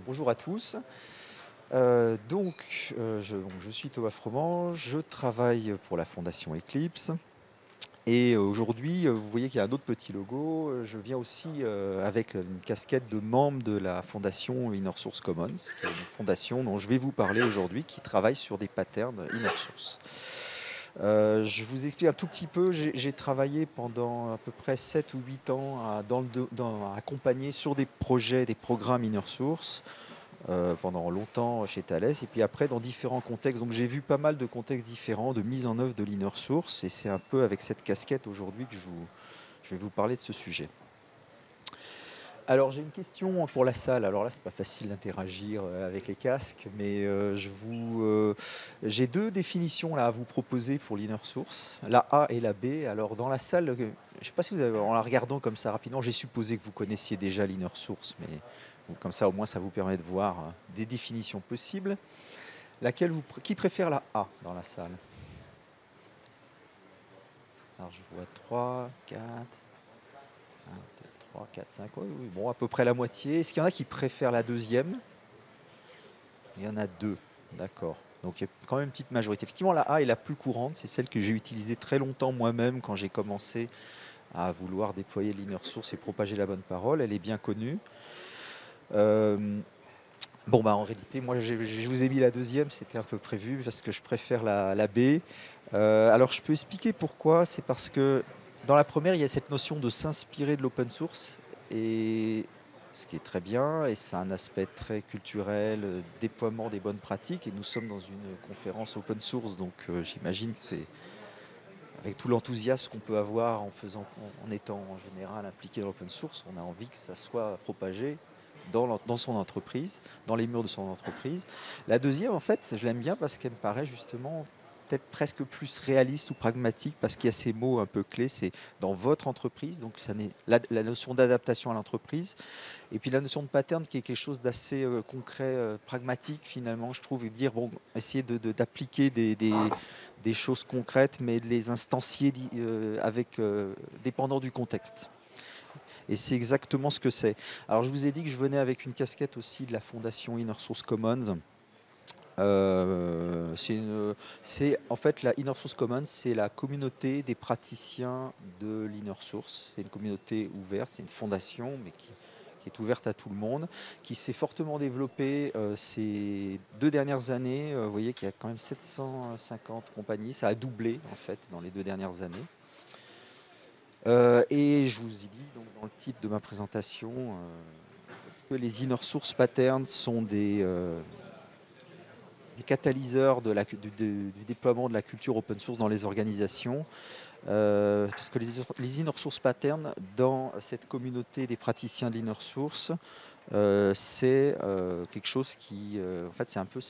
Bonjour à tous. Je suis Thomas Froment, je travaille pour la Fondation Eclipse. Et aujourd'hui, vous voyez qu'il y a un autre petit logo. Je viens aussi avec une casquette de membre de la Fondation Inner Source Commons, qui est une fondation dont je vais vous parler aujourd'hui, qui travaille sur des patterns Inner Source. Je vous explique un tout petit peu. J'ai travaillé pendant à peu près 7 ou 8 ans à accompagner sur des projets, des programmes Inner Source. Pendant longtemps chez Thales et puis après dans différents contextes. Donc j'ai vu pas mal de contextes différents de mise en œuvre de l'inner source et c'est un peu avec cette casquette aujourd'hui que je vais vous parler de ce sujet. Alors j'ai une question pour la salle. Alors là c'est pas facile d'interagir avec les casques, mais j'ai deux définitions là à vous proposer pour l'inner source, la A et la B. Alors dans la salle, je ne sais pas si vous avez, en la regardant comme ça rapidement, j'ai supposé que vous connaissiez déjà l'inner source, mais comme ça au moins ça vous permet de voir des définitions possibles. Qui préfère la A dans la salle? Alors je vois 3, 4, 1, 2, 3, 4, 5, oui, oui, bon, à peu près la moitié. Est-ce qu'il y en a qui préfèrent la deuxième? Il y en a deux, d'accord. Donc il y a quand même une petite majorité. Effectivement, la A est la plus courante, c'est celle que j'ai utilisée très longtemps moi-même quand j'ai commencé à vouloir déployer l'inner source et propager la bonne parole. Elle est bien connue. Bon, bah en réalité, moi je vous ai mis la deuxième, c'était un peu prévu parce que je préfère la B. Alors je peux expliquer pourquoi. C'est parce que dans la première, il y a cette notion de s'inspirer de l'open source, et ce qui est très bien, et c'est un aspect très culturel, déploiement des bonnes pratiques. Et nous sommes dans une conférence open source, donc j'imagine que c'est avec tout l'enthousiasme qu'on peut avoir en étant en général impliqué dans l'open source, on a envie que ça soit propagé dans son entreprise, dans les murs de son entreprise. La deuxième, en fait, je l'aime bien parce qu'elle me paraît justement peut-être presque plus réaliste ou pragmatique, parce qu'il y a ces mots un peu clés, c'est dans votre entreprise, donc ça n'est la notion d'adaptation à l'entreprise, et puis la notion de pattern qui est quelque chose d'assez concret, pragmatique finalement, je trouve, et dire, bon, essayer d'appliquer des choses concrètes, mais de les instancier dépendant du contexte. Et c'est exactement ce que c'est. Alors je vous ai dit que je venais avec une casquette aussi de la fondation Inner Source Commons. En fait, la Inner Source Commons, c'est la communauté des praticiens de l'Inner Source. C'est une communauté ouverte, c'est une fondation, mais qui est ouverte à tout le monde, qui s'est fortement développée ces 2 dernières années. Vous voyez qu'il y a quand même 750 compagnies, ça a doublé en fait dans les 2 dernières années. Et je vous ai dit donc, dans le titre de ma présentation, est-ce que les Inner Source Patterns sont des catalyseurs du déploiement de la culture open source dans les organisations? Parce que les Inner Source Patterns, dans cette communauté des praticiens de l'Inner Source, c'est quelque chose qui, en fait, c'est un peu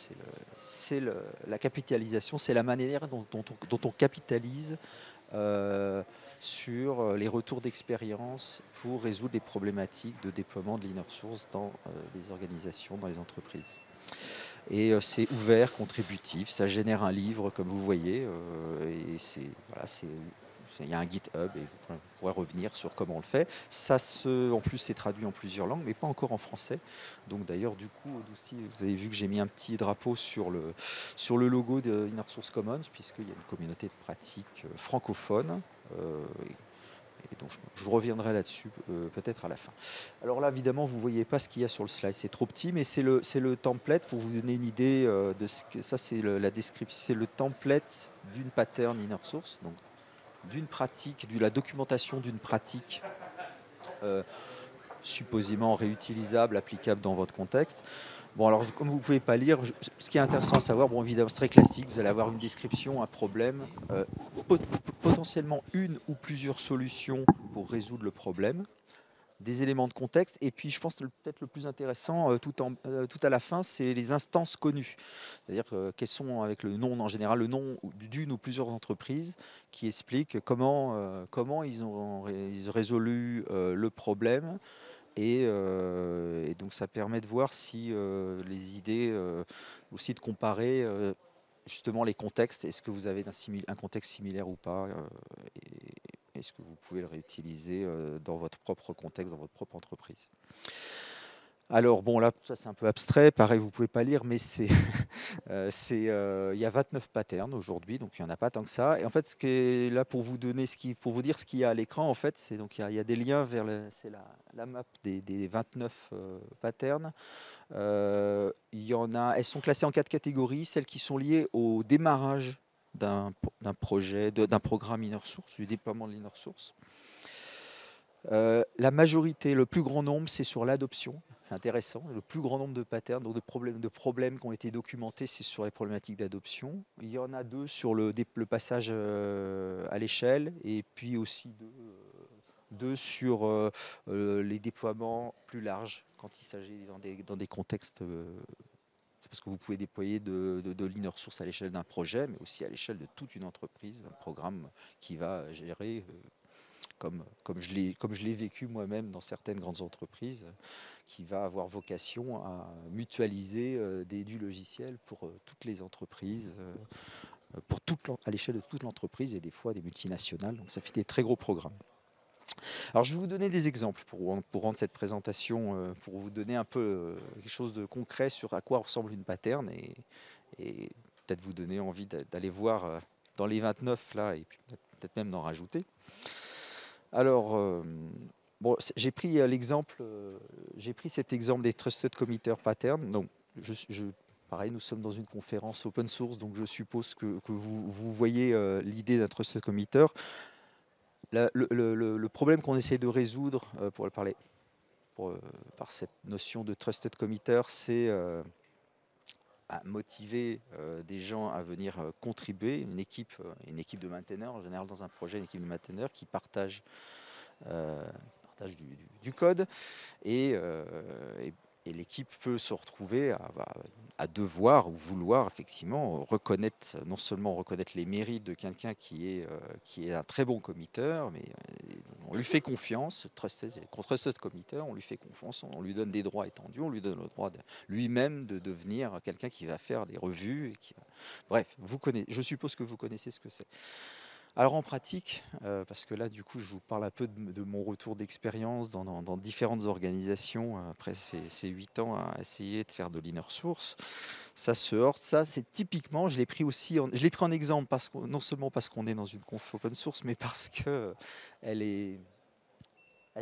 la capitalisation, c'est la manière dont on capitalise sur les retours d'expérience pour résoudre les problématiques de déploiement de l'inner source dans les organisations, dans les entreprises. Et c'est ouvert, contributif, ça génère un livre comme vous voyez, et il y a un GitHub et vous pourrez revenir sur comment on le fait. En plus, c'est traduit en plusieurs langues, mais pas encore en français. Donc d'ailleurs, du coup, aussi, vous avez vu que j'ai mis un petit drapeau sur le logo de Inner Source Commons, puisqu'il y a une communauté de pratiques francophones. Et donc je reviendrai là-dessus peut-être à la fin. Alors là, évidemment, vous ne voyez pas ce qu'il y a sur le slide, c'est trop petit, mais c'est le template pour vous donner une idée de ce que ça, c'est la description, c'est le template d'une pattern Inner Source, donc d'une pratique, de la documentation d'une pratique supposément réutilisable, applicable dans votre contexte. Bon, alors, comme vous ne pouvez pas lire, ce qui est intéressant à savoir, bon, évidemment, c'est très classique, vous allez avoir une description, un problème, potentiellement une ou plusieurs solutions pour résoudre le problème, des éléments de contexte, et puis je pense que peut-être le plus intéressant, tout à la fin, c'est les instances connues. C'est-à-dire quels sont, avec le nom en général, le nom d'une ou plusieurs entreprises qui expliquent comment ils ont résolu le problème. Et donc ça permet de voir si les idées, aussi de comparer justement les contextes. Est-ce que vous avez un contexte similaire ou pas, et est-ce que vous pouvez le réutiliser dans votre propre contexte, dans votre propre entreprise? Alors bon, là, ça c'est un peu abstrait, pareil, vous ne pouvez pas lire, mais il y a 29 patterns aujourd'hui, donc il n'y en a pas tant que ça. Et en fait, ce qui est là pour vous donner, pour vous dire ce qu'il y a à l'écran, en fait, c'est donc il y a des liens vers c'est la map des 29 patterns. Il y en a, elles sont classées en 4 catégories, celles qui sont liées au démarrage d'un projet, d'un programme inner source, du déploiement de l'inner source. La majorité, le plus grand nombre, c'est sur l'adoption. C'est intéressant. Le plus grand nombre de patterns, donc de problèmes qui ont été documentés, c'est sur les problématiques d'adoption. Il y en a 2 sur le passage à l'échelle, et puis aussi 2 sur les déploiements plus larges, quand il s'agit dans des contextes. C'est parce que vous pouvez déployer de l'inner source à l'échelle d'un projet, mais aussi à l'échelle de toute une entreprise, un programme qui va gérer comme je l'ai vécu moi-même dans certaines grandes entreprises, qui va avoir vocation à mutualiser du logiciel pour toutes les entreprises, à l'échelle de toute l'entreprise et des fois des multinationales. Donc ça fait des très gros programmes. Alors je vais vous donner des exemples pour rendre cette présentation, pour vous donner un peu quelque chose de concret sur à quoi ressemble une pattern et peut-être vous donner envie d'aller voir dans les 29 là et puis peut-être même d'en rajouter. Alors, bon, j'ai pris j'ai pris cet exemple des Trusted Committer Patterns. Donc, pareil, nous sommes dans une conférence open source, donc je suppose que vous voyez l'idée d'un Trusted Committer. Le problème qu'on essaie de résoudre pour parler par cette notion de Trusted Committer, c'est à motiver des gens à venir contribuer, une équipe de maintaineurs, en général dans un projet, une équipe de maintaineurs qui partagent du code et l'équipe peut se retrouver à devoir ou vouloir effectivement reconnaître, non seulement reconnaître les mérites de quelqu'un qui est un très bon committeur, mais on lui fait confiance, trusted committeur, on lui fait confiance, on lui donne des droits étendus, on lui donne le droit lui-même de devenir quelqu'un qui va faire des revues. Bref, je suppose que vous connaissez ce que c'est. Alors en pratique, parce que là du coup je vous parle un peu de mon retour d'expérience dans différentes organisations après ces 8 ans à essayer de faire de l'inner source, ça se heurte. Ça c'est typiquement, je l'ai pris en exemple non seulement parce qu'on est dans une conf open source, mais parce que elle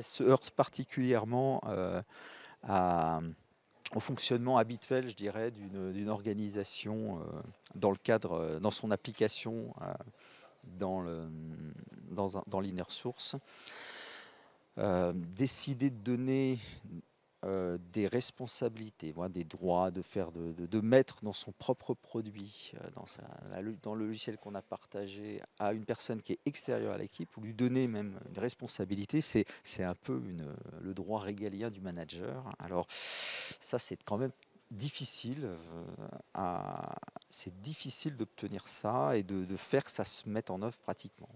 se heurte particulièrement au fonctionnement habituel, je dirais, d'une organisation dans son application dans l'inner source. Décider de donner des responsabilités, des droits de mettre dans son propre produit, dans le logiciel qu'on a partagé à une personne qui est extérieure à l'équipe, ou lui donner même une responsabilité, c'est un peu le droit régalien du manager. Alors ça, c'est quand même difficile c'est difficile d'obtenir ça et de faire que ça se mette en œuvre pratiquement.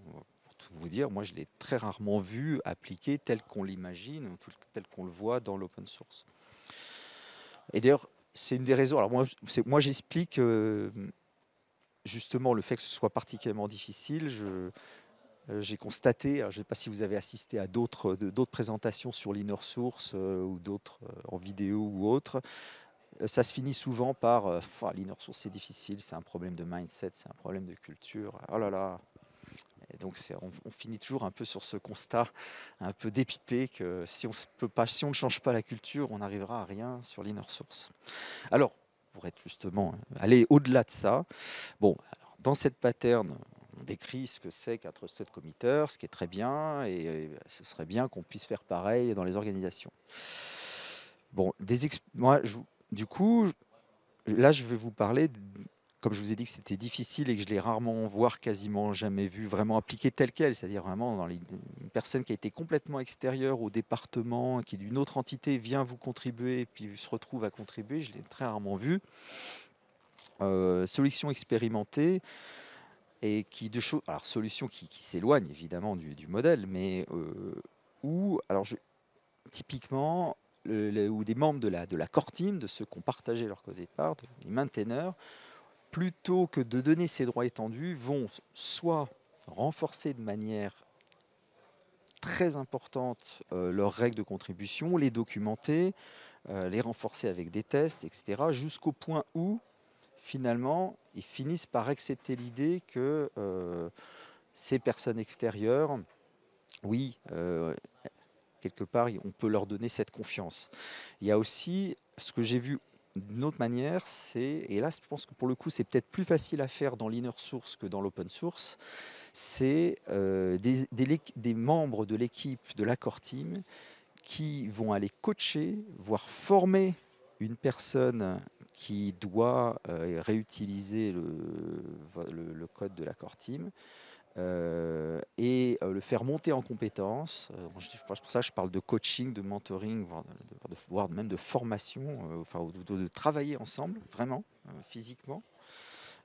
Pour tout vous dire, moi je l'ai très rarement vu appliqué tel qu'on l'imagine, tel qu'on le voit dans l'open source. Et d'ailleurs, c'est une des raisons. Alors moi j'explique justement le fait que ce soit particulièrement difficile. J'ai constaté, alors je ne sais pas si vous avez assisté à d'autres présentations sur l'inner source ou d'autres en vidéo ou autres. Ça se finit souvent par l'inner source c'est difficile, c'est un problème de mindset, c'est un problème de culture. Oh là là. Et donc on finit toujours un peu sur ce constat un peu dépité que si on ne change pas la culture, on n'arrivera à rien sur l'inner source. Alors, pour être justement aller au-delà de ça, bon, alors, dans cette pattern, on décrit ce que c'est qu'un trusted committer, ce qui est très bien, et ce serait bien qu'on puisse faire pareil dans les organisations. Bon, du coup, là, je vais vous parler, comme je vous ai dit que c'était difficile et que je l'ai rarement, voire quasiment jamais vu vraiment appliqué tel quel, c'est-à-dire vraiment une personne qui a été complètement extérieure au département, qui d'une autre entité vient vous contribuer et puis se retrouve à contribuer, je l'ai très rarement vu. Solution expérimentée et alors solution qui s'éloigne évidemment du modèle, mais typiquement, ou des membres de la core team, de ceux qui ont partagé leur code départ, les maintaineurs, plutôt que de donner ces droits étendus, vont soit renforcer de manière très importante leurs règles de contribution, les documenter, les renforcer avec des tests, etc. Jusqu'au point où, finalement, ils finissent par accepter l'idée que ces personnes extérieures, oui, quelque part, on peut leur donner cette confiance. Il y a aussi ce que j'ai vu d'une autre manière, et là je pense que pour le coup c'est peut-être plus facile à faire dans l'inner source que dans l'open source, c'est des membres de l'équipe de la core team qui vont aller coacher, voire former une personne qui doit réutiliser le code de la core team et le faire monter en compétences. Pour ça, je parle de coaching, de mentoring, voire même de formation, enfin, de travailler ensemble, vraiment, physiquement.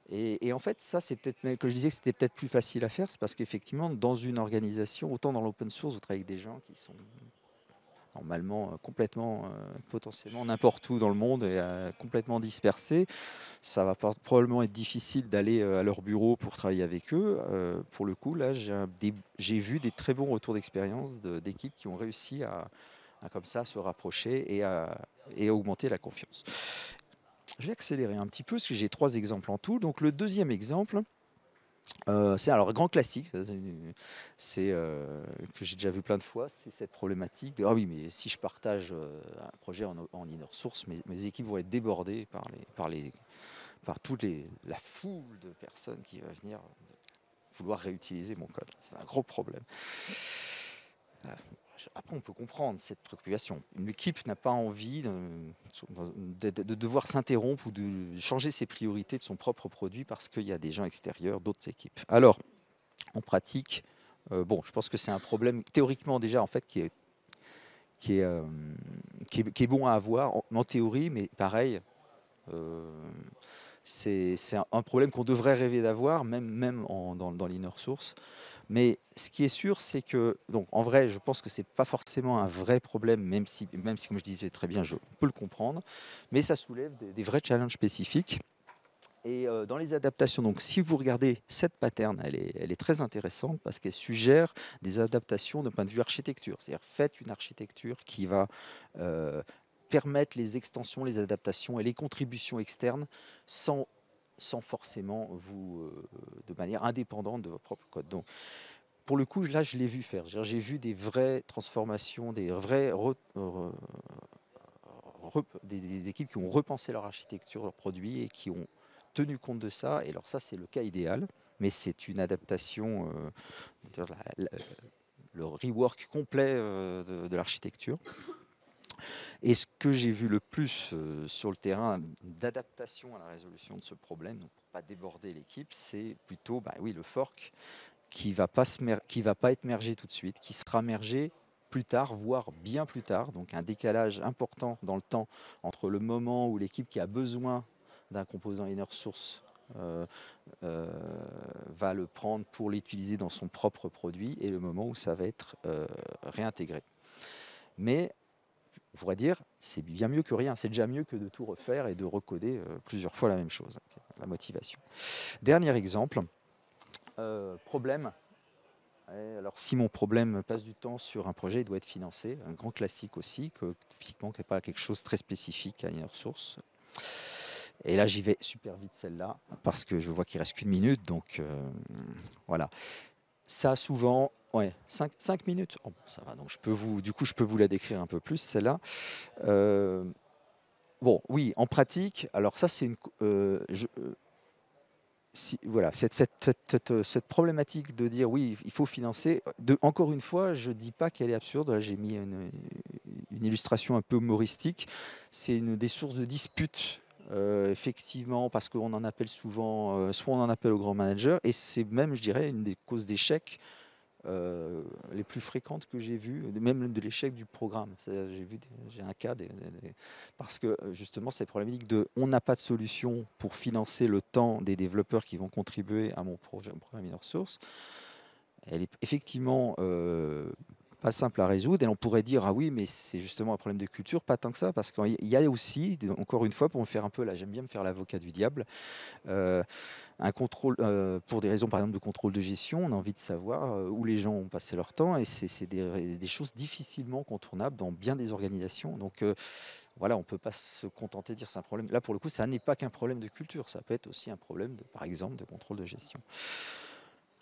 Et en fait, ça, c'est peut-être, que je disais que c'était peut-être plus facile à faire, c'est parce qu'effectivement, dans une organisation, autant dans l'open source, vous travaillez avec des gens qui sont normalement complètement, potentiellement n'importe où dans le monde et complètement dispersés. Ça va probablement être difficile d'aller à leur bureau pour travailler avec eux. Pour le coup, là, j'ai vu des très bons retours d'expérience d'équipes qui ont réussi à comme ça se rapprocher et à augmenter la confiance. Je vais accélérer un petit peu parce que j'ai 3 exemples en tout. Donc le deuxième exemple, c'est alors un grand classique, c'est que j'ai déjà vu plein de fois, c'est cette problématique de ah oui, mais si je partage un projet en inner source, mes équipes vont être débordées par la foule de personnes qui va venir vouloir réutiliser mon code. C'est un gros problème. Après, on peut comprendre cette préoccupation. Une équipe n'a pas envie de devoir s'interrompre ou de changer ses priorités de son propre produit parce qu'il y a des gens extérieurs, d'autres équipes. Alors, en pratique, bon, je pense que c'est un problème théoriquement déjà en fait qui est bon à avoir en théorie, mais pareil, c'est un problème qu'on devrait rêver d'avoir, même dans l'inner source. Mais ce qui est sûr, c'est que, donc en vrai, je pense que c'est pas forcément un vrai problème, même si comme je disais très bien, je peux le comprendre, mais ça soulève des vrais challenges spécifiques. Et dans les adaptations, donc si vous regardez cette pattern, elle est très intéressante parce qu'elle suggère des adaptations d'un point de vue architecture. C'est-à-dire faites une architecture qui va permettre les extensions, les adaptations et les contributions externes sans forcément de manière indépendante de votre propre code. Donc, pour le coup, là, je l'ai vu faire. J'ai vu des vraies transformations, des des équipes qui ont repensé leur architecture, leurs produits et qui ont tenu compte de ça. Et alors ça, c'est le cas idéal, mais c'est une adaptation, le rework complet de l'architecture. Et ce que j'ai vu le plus sur le terrain d'adaptation à la résolution de ce problème, donc pour ne pas déborder l'équipe, c'est plutôt oui, le fork qui va pas être mergé tout de suite, qui sera mergé plus tard, voire bien plus tard. Donc un décalage important dans le temps entre le moment où l'équipe qui a besoin d'un composant inner source va le prendre pour l'utiliser dans son propre produit et le moment où ça va être réintégré. Mais on pourrait dire, c'est bien mieux que rien. C'est déjà mieux que de tout refaire et de recoder plusieurs fois la même chose. La motivation. Dernier exemple, problème. Alors, si mon problème passe du temps sur un projet, il doit être financé. Un grand classique aussi, que typiquement, qui n'est pas quelque chose de très spécifique à Inner Source. Et là, j'y vais super vite celle-là, parce que je vois qu'il reste qu'une minute. Donc, voilà. Ça, souvent, ouais, 5 minutes. Oh, ça va, donc je peux vous la décrire un peu plus, celle-là. Bon, oui, en pratique, alors ça, c'est une... voilà, cette problématique de dire oui, il faut financer, encore une fois, je ne dis pas qu'elle est absurde. Là, j'ai mis une illustration un peu humoristique. C'est une des sources de disputes, effectivement, parce qu'on en appelle souvent, soit on en appelle au grand manager, et c'est même, je dirais, une des causes d'échec les plus fréquentes que j'ai vues, même de l'échec du programme. J'ai un cas parce que justement cette problématique de on n'a pas de solution pour financer le temps des développeurs qui vont contribuer à mon programme inner source. Elle est effectivement pas simple à résoudre, et on pourrait dire ah oui, mais c'est justement un problème de culture. Pas tant que ça, parce qu'il y a aussi, encore une fois, pour me faire un peu là, j'aime bien me faire l'avocat du diable, un contrôle, pour des raisons par exemple de contrôle de gestion, on a envie de savoir où les gens ont passé leur temps, et c'est des choses difficilement contournables dans bien des organisations. Donc voilà, on ne peut pas se contenter de dire c'est un problème. Là, pour le coup, ça n'est pas qu'un problème de culture, ça peut être aussi un problème, par exemple, de contrôle de gestion.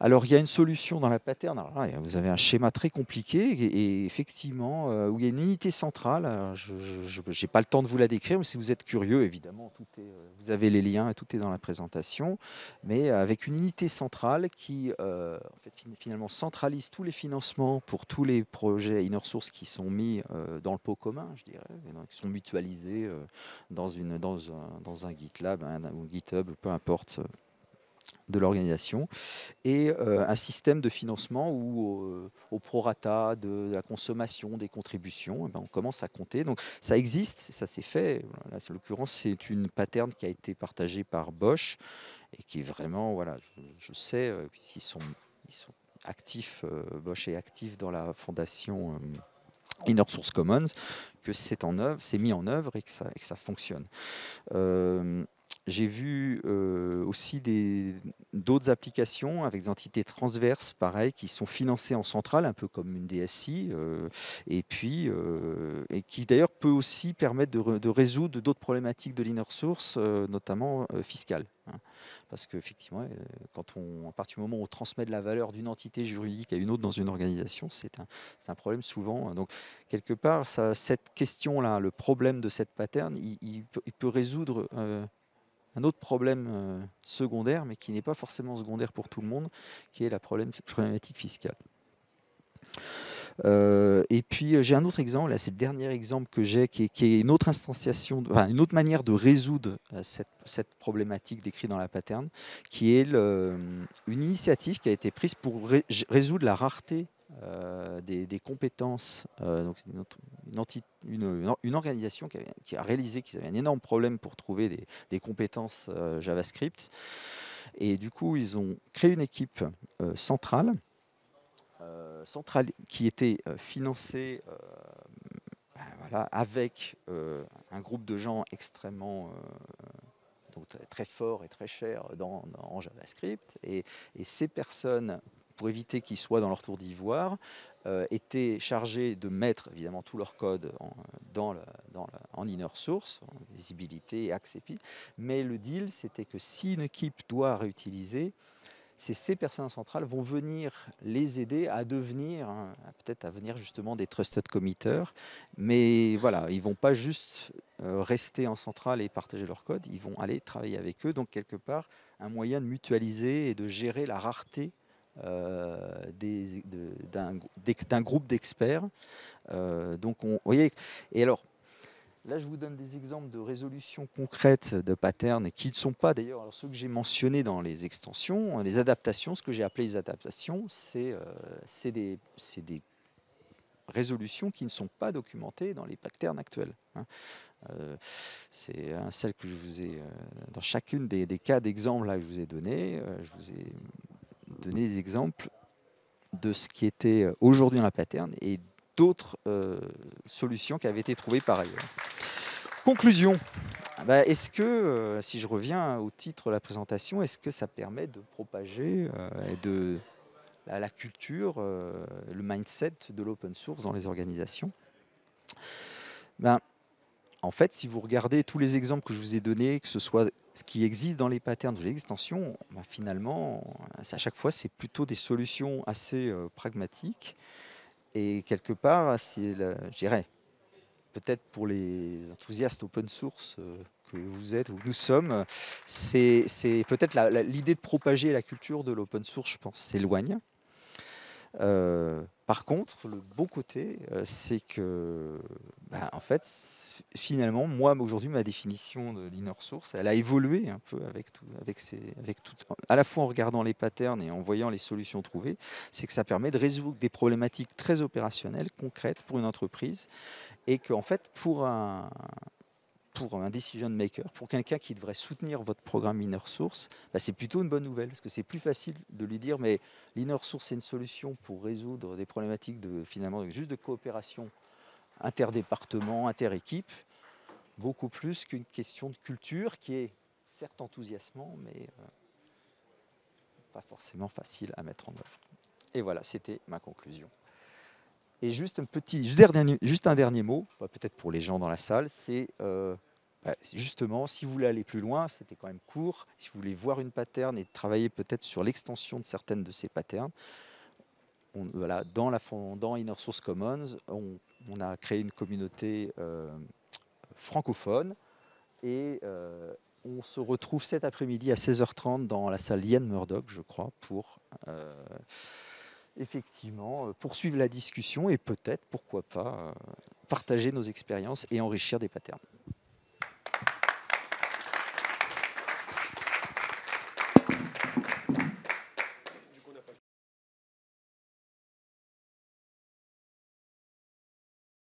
Alors, il y a une solution dans la pattern. Alors là, vous avez un schéma très compliqué et effectivement, où il y a une unité centrale. Alors, je n'ai pas le temps de vous la décrire, mais si vous êtes curieux, évidemment, vous avez les liens et tout est dans la présentation. Mais avec une unité centrale qui, en fait, finalement, centralise tous les financements pour tous les projets inner source qui sont mis dans le pot commun, je dirais, qui sont mutualisés dans un GitLab ou GitHub, peu importe, de l'organisation, et un système de financement où, au prorata de la consommation, des contributions, eh ben, on commence à compter. Donc ça existe, ça s'est fait. Là, en l'occurrence, c'est une pattern qui a été partagée par Bosch et qui est vraiment, voilà, je sais qu'ils sont actifs, Bosch est actif dans la fondation Inner Source Commons, que c'est mis en œuvre et que ça fonctionne. Euh, j'ai vu aussi d'autres applications avec des entités transverses, pareil, qui sont financées en centrale, un peu comme une DSI, et qui d'ailleurs peut aussi permettre de résoudre d'autres problématiques de l'inner source, notamment fiscales. Hein. Parce qu'effectivement, à partir du moment où on transmet de la valeur d'une entité juridique à une autre dans une organisation, c'est un problème souvent. Donc, quelque part, cette question-là, le problème de cette pattern, il peut résoudre un autre problème secondaire, mais qui n'est pas forcément secondaire pour tout le monde, qui est la problématique fiscale. Et puis j'ai un autre exemple, là c'est le dernier exemple que j'ai, qui est une autre instantiation, enfin, une autre manière de résoudre cette problématique décrite dans la pattern, qui est une initiative qui a été prise pour résoudre la rareté des compétences. Donc c'est une organisation qui a réalisé qu'ils avaient un énorme problème pour trouver des compétences JavaScript. Et du coup, ils ont créé une équipe centrale qui était financée voilà, avec un groupe de gens extrêmement donc très forts et très chers en JavaScript. Et ces personnes, pour éviter qu'ils soient dans leur tour d'ivoire, étaient chargées de mettre évidemment tout leur code en inner source, en visibilité et accès. Mais le deal, c'était que si une équipe doit réutiliser, ces personnes centrales vont venir les aider à devenir, peut-être à venir justement des trusted committers, mais voilà, ils ne vont pas juste rester en centrale et partager leur code, ils vont aller travailler avec eux, donc quelque part un moyen de mutualiser et de gérer la rareté d'un groupe d'experts. Donc, vous voyez, et alors, là, je vous donne des exemples de résolutions concrètes de patterns qui ne sont pas d'ailleurs ceux que j'ai mentionnés dans les extensions, les adaptations. Ce que j'ai appelé les adaptations, c'est des résolutions qui ne sont pas documentées dans les patterns actuels. Hein. C'est celle que je vous ai, dans chacune des cas d'exemples là que je vous ai donné, je vous ai donné des exemples de ce qui était aujourd'hui dans la pattern et d'autres solutions qui avaient été trouvées par ailleurs. Conclusion. Est-ce que, si je reviens au titre de la présentation, est-ce que ça permet de propager la culture, le mindset de l'open source dans les organisations? En fait, si vous regardez tous les exemples que je vous ai donnés, que ce soit ce qui existe dans les patterns ou les extensions, finalement, à chaque fois, c'est plutôt des solutions assez pragmatiques. Et quelque part, je dirais, peut-être pour les enthousiastes open source que vous êtes ou que nous sommes, c'est peut-être l'idée de propager la culture de l'open source, je pense, s'éloigne. Par contre, le bon côté, c'est que, en fait, finalement, moi, aujourd'hui, ma définition de l'inner source, elle a évolué un peu avec tout, à la fois en regardant les patterns et en voyant les solutions trouvées. C'est que ça permet de résoudre des problématiques très opérationnelles, concrètes pour une entreprise, et qu'en fait, pour un decision maker, pour quelqu'un qui devrait soutenir votre programme inner source, c'est plutôt une bonne nouvelle, parce que c'est plus facile de lui dire, mais l'inner source, c'est une solution pour résoudre des problématiques finalement juste de coopération interdépartement, interéquipe, beaucoup plus qu'une question de culture qui est certes enthousiasmant, mais pas forcément facile à mettre en œuvre. Et voilà, c'était ma conclusion. Et juste un dernier mot, peut-être pour les gens dans la salle, c'est justement, si vous voulez aller plus loin, c'était quand même court, si vous voulez voir une pattern et travailler peut-être sur l'extension de certaines de ces patterns, voilà, dans Inner Source Commons, on a créé une communauté francophone et on se retrouve cet après-midi à 16h30 dans la salle Ian Murdoch, je crois, pour effectivement poursuivre la discussion et peut-être, pourquoi pas, partager nos expériences et enrichir des patterns.